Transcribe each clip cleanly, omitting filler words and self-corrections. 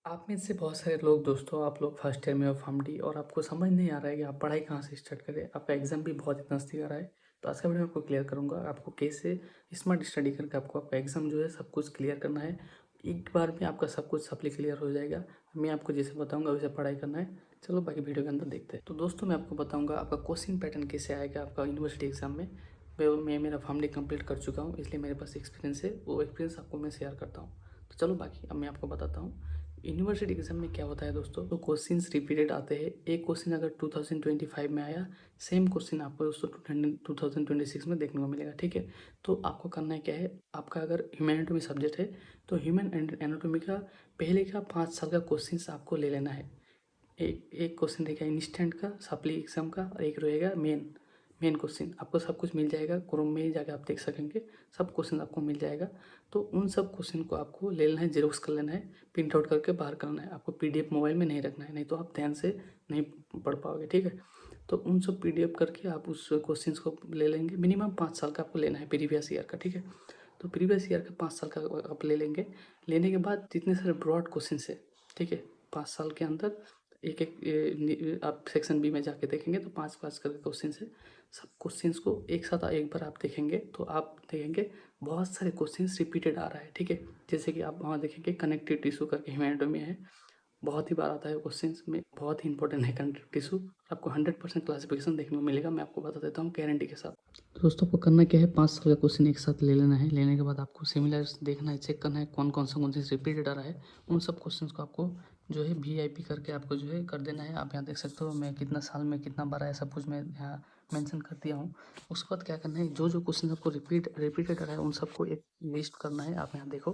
आप में से बहुत सारे लोग दोस्तों, आप लोग फर्स्ट ईयर में हो फॉर्म-डी और आपको समझ नहीं आ रहा है कि आप पढ़ाई कहाँ से स्टार्ट करें। आपका एग्ज़ाम भी बहुत नज़दीक आ रहा है। तो आज का वीडियो में आपको क्लियर करूँगा, आपको कैसे स्मार्ट स्टडी करके आपको आपका एग्ज़ाम जो है सब कुछ क्लियर करना है। एक बार में आपका सब कुछ सप्ली क्लियर हो जाएगा। मैं आपको जैसे बताऊँगा वैसे पढ़ाई करना है। चलो बाकी वीडियो के अंदर देखते हैं। तो दोस्तों मैं आपको बताऊँगा आपका क्वेश्चन पैटर्न कैसे आएगा आपका यूनिवर्सिटी एग्ज़ाम में। मैं मेरा फॉर्म-डी कंप्लीट कर चुका हूँ, इसलिए मेरे पास एक्सपीरियंस है। वो एक्सपीरियंस आपको मैं शेयर करता हूँ। तो चलो बाकी अब मैं आपको बताता हूँ। यूनिवर्सिटी एग्जाम में क्या होता है दोस्तों, तो क्वेश्चंस रिपीटेड आते हैं। एक क्वेश्चन अगर 2025 में आया, सेम क्वेश्चन आपको दोस्तों 2026 में देखने को मिलेगा। ठीक है, तो आपको करना है क्या है, आपका अगर ह्यूमन एनाटॉमी सब्जेक्ट है तो ह्यूमन एनाटॉमी का पहले का 5 साल का क्वेश्चंस आपको ले लेना है। एक एक क्वेश्चन रहेगा इंस्टेंट का, सप्ली एग्जाम का, और एक रहेगा मेन मेन क्वेश्चन। आपको सब कुछ मिल जाएगा, क्रोम में ही जाकर आप देख सकेंगे, सब क्वेश्चन आपको मिल जाएगा। तो उन सब क्वेश्चन को आपको ले लेना है, जेरोक्स कर लेना है, प्रिंट आउट करके बाहर करना है। आपको पीडीएफ मोबाइल में नहीं रखना है, नहीं तो आप ध्यान से नहीं पढ़ पाओगे। ठीक है, तो उन सब पीडीएफ करके आप उस क्वेश्चन को ले लेंगे। मिनिमम 5 साल का आपको लेना है, प्रीवियस ईयर का। ठीक है, तो प्रीवियस ईयर का 5 साल का आप ले लेंगे। लेने के बाद जितने सारे ब्रॉड क्वेश्चन है, ठीक है, 5 साल के अंदर एक एक आप सेक्शन बी में जाके देखेंगे तो 5 5 करके क्वेश्चन है। सब क्वेश्चंस को एक साथ एक बार आप देखेंगे तो आप देखेंगे बहुत सारे क्वेश्चंस रिपीटेड आ रहा है। ठीक है, जैसे कि आप वहाँ देखेंगे कनेक्टिव टिश्यू करके ह्यूमैनिटी में है, बहुत ही बार आता है क्वेश्चंस में, बहुत ही इंपॉर्टेंट है कनेक्टिव टिश्यू। आपको 100% क्लासिफिकेशन देखने को मिलेगा, मैं आपको बता देता हूँ गारंटी के साथ। दोस्तों आपको करना क्या है, 5 साल का क्वेश्चन एक साथ ले लेना है। लेने के बाद आपको सिमिलर्स देखना है, चेक करना है कौन कौन सा क्वेश्चन रिपीटेड आ रहा है। उन सब क्वेश्चंस को आपको जो है वीआईपी करके आपको जो है कर देना है। आप यहाँ देख सकते हो मैं कितना साल में कितना बार है, सब कुछ मैं यहाँ मेंशन कर दिया हूँ। उसके बाद क्या करना है, जो जो क्वेश्चन आपको रिपीटेड आ रहा है उन सबको एक लिस्ट करना है। आप यहाँ देखो,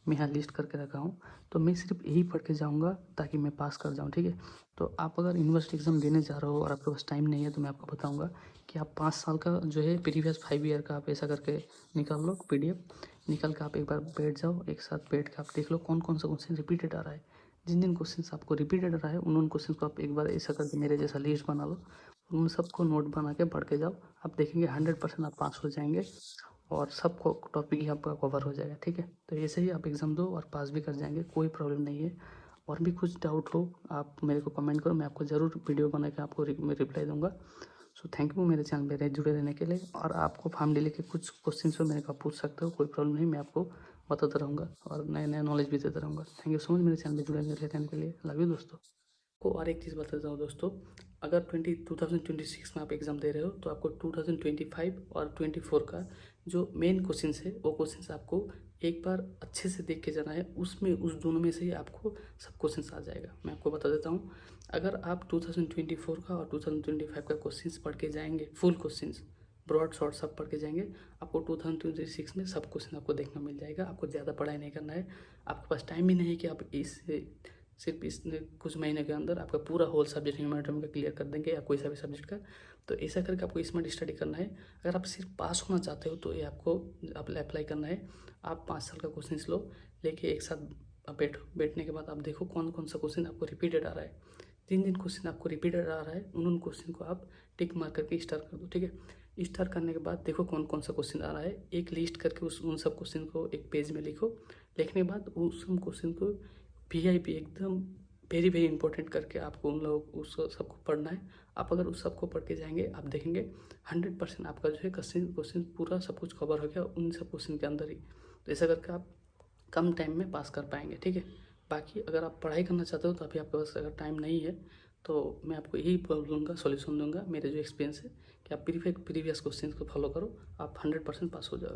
मैं यहाँ लिस्ट करके रखा हूँ। तो मैं सिर्फ यही पढ़ के जाऊँगा ताकि मैं पास कर जाऊँ। ठीक है, तो आप अगर यूनिवर्सिटी एग्जाम देने जा रहे हो और आपके पास टाइम नहीं है तो मैं आपको बताऊँगा कि आप 5 साल का जो है प्रीवियस 5 ईयर का आप ऐसा करके निकाल लो, पीडीएफ निकाल के आप एक बार बैठ जाओ, एक साथ बैठ के आप देख लो कौन कौन सा क्वेश्चन रिपीटेड आ रहा है। जिन जिन क्वेश्चन आपको रिपीटेड आ रहा है उन क्वेश्चन को आप एक बार ऐसा करके मेरे जैसा लिस्ट बना लो, उन सबको नोट बना के पढ़ के जाओ। आप देखेंगे 100% आप पास हो जाएंगे और सब टॉपिक ही आपका कवर हो जाएगा। ठीक है, तो ऐसे ही आप एग्ज़ाम दो और पास भी कर जाएंगे, कोई प्रॉब्लम नहीं है। और भी कुछ डाउट हो आप मेरे को कमेंट करो, मैं आपको ज़रूर वीडियो बना के आपको मैं रिप्लाई दूंगा। सो थैंक यू मेरे चैनल पे जुड़े रहने के लिए। और आपको फॉर्म डिले के कुछ क्वेश्चन हो मेरे को आप पूछ सकते हो, कोई प्रॉब्लम नहीं, मैं आपको बताता रहूँगा और नए नए नॉलेज भी देता रहूँगा। थैंक यू सो मच मेरे चैनल पे जुड़े रहने के लिए, लव यू दोस्तों को। और एक चीज़ बताता हूँ दोस्तों, अगर 2026 में आप एग्ज़ाम दे रहे हो तो आपको 2025 और 24 का जो मेन क्वेश्चंस है वो क्वेश्चंस आपको एक बार अच्छे से देख के जाना है। उसमें उस दोनों में से ही आपको सब क्वेश्चंस आ जाएगा। मैं आपको बता देता हूँ, अगर आप 2024 का और 2025 का क्वेश्चंस पढ़ के जाएंगे, फुल क्वेश्चंस ब्रॉड शॉर्ट सब पढ़ के जाएंगे, आपको 2026 में सब क्वेश्चन आपको देखना मिल जाएगा। आपको ज़्यादा पढ़ाई नहीं करना है, आपके पास टाइम भी नहीं है कि आप सिर्फ इस कुछ महीने के अंदर आपका पूरा होल सब्जेक्ट ह्यूमैनिटी का क्लियर कर देंगे या कोई सा भी सब्जेक्ट का। तो ऐसा करके आपको स्मार्ट स्टडी करना है। अगर आप सिर्फ पास होना चाहते हो तो ये आपको अप्लाई करना है। आप 5 साल का क्वेश्चन लो, लेके एक साथ आप बैठने के बाद आप देखो कौन कौन सा क्वेश्चन आपको रिपीटेड आ रहा है। जिन जिन क्वेश्चन आपको रिपीटेड आ रहा है उन क्वेश्चन को आप टिक मार करके स्टार कर दो। ठीक है, स्टार करने के बाद देखो कौन कौन सा क्वेश्चन आ रहा है, एक लिस्ट करके उन सब क्वेश्चन को एक पेज में लिखो। लिखने के बाद उस सब क्वेश्चन को वीआईपी एकदम वेरी वेरी इंपॉर्टेंट करके आपको उन लोगों उसको सबको पढ़ना है। आप अगर उस सबको पढ़ के जाएंगे आप देखेंगे 100% आपका जो है क्वेश्चन क्वेश्चन पूरा सब कुछ कवर हो गया उन सब क्वेश्चन के अंदर ही। तो ऐसा करके आप कम टाइम में पास कर पाएंगे। ठीक है, बाकी अगर आप पढ़ाई करना चाहते हो तो अभी आपके पास अगर टाइम नहीं है तो मैं आपको यही बोलूँगा, सॉल्यूशन दूंगा मेरे जो एक्सपीरियंस है कि आप प्रीवियस क्वेश्चन को फॉलो करो, आप 100% पास हो जाओगे।